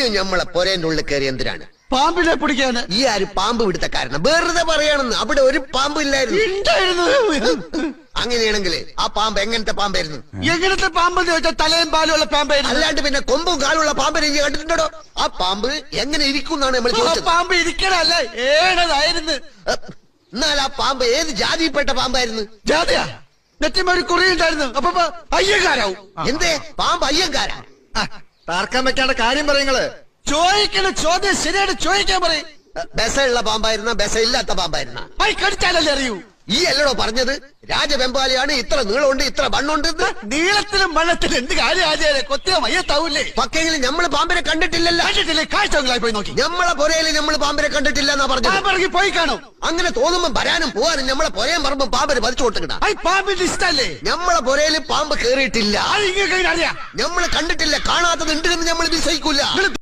ഇയ്യോ ഞമ്മളെ പൊരേന്റെ ഉള്ളിൽ കയറി എന്തിനാണ്? പാമ്പിനെ പിടിക്കാന്. ഈ ആര് പാമ്പ് പിടുത്ത കാരണം? വെറുതെ പറയാണെന്ന്. അവിടെ ഒരു പാമ്പ് ഇല്ലായിരുന്നു. അങ്ങനെയാണെങ്കിൽ ആ പാമ്പ് എങ്ങനത്തെ പാമ്പായിരുന്നു? എങ്ങനത്തെ പാമ്പെന്ന് ചോദിച്ചാൽ തലയും പാലും ഉള്ള പാമ്പായിരുന്നു. അല്ലാണ്ട് പിന്നെ കൊമ്പും കാലുള്ള പാമ്പിനെ നീ കണ്ടിട്ടുണ്ടോ? ആ പാമ്പ് എങ്ങനെ ഇരിക്കും എന്നാണ് നമ്മൾ ചോദിച്ചത്. പാമ്പ് ഇരിക്കണല്ലേ, ഏഴതായിരുന്നു. എന്നാൽ ആ പാമ്പ് ഏത് ജാതിയിൽപ്പെട്ട പാമ്പായിരുന്നു? ജാതിയാ? നെറ്റിമൊരു കുറിയുണ്ടായിരുന്നു. അപ്പൊ അയ്യങ്കാരാവും. എന്തേ പാമ്പ് അയ്യങ്കാരാ? തർക്കം വെക്കാണ്ട കാര്യം പറയുങ്ങള്. ചോദിക്കണ ചോദ്യം ശരിയായിട്ട് ചോദിക്കാൻ പറയും. ബെസയുള്ള പാമ്പായിരുന്ന ബെസ ഇല്ലാത്ത പാമ്പായിരുന്ന? കടിച്ചാലല്ലേ അറിയൂ. ഈ അല്ലടോ പറഞ്ഞത് രാജവെമ്പാലിയാണ് ഇത്ര നീളമുണ്ട് ഇത്ര വണ്ണുണ്ട്. നീളത്തിലും വണ്ണത്തിലും എന്ത് കാര്യം ആചാര്യ? കൊത്തിയ മയ്യത്താവൂലേ? പക്കെങ്കിലും നമ്മള് പാമ്പിനെ കണ്ടിട്ടില്ലല്ലോ. കണ്ടിട്ടില്ലേ? കാഴ്ചകളായി പോയി നോക്കി. നമ്മളെ പുരയിൽ നമ്മൾ പാമ്പിനെ കണ്ടിട്ടില്ല എന്നാ പറഞ്ഞു. പോയി കാണും. അങ്ങനെ തോന്നുമ്പോ വരാനും പോവാനും നമ്മളെ പുരയും പറമ്പും പാമ്പിന് പതിച്ചു കൊടുക്കണ. പാമ്പിന്റെ ഇഷ്ടല്ലേ? നമ്മളെ പുരയിൽ പാമ്പ് കേറിയിട്ടില്ല. അറിയാം. നമ്മള് കണ്ടിട്ടില്ല. കാണാത്തത് ഉണ്ട് എന്ന് നമ്മൾ വിശ്വസിക്കൂല.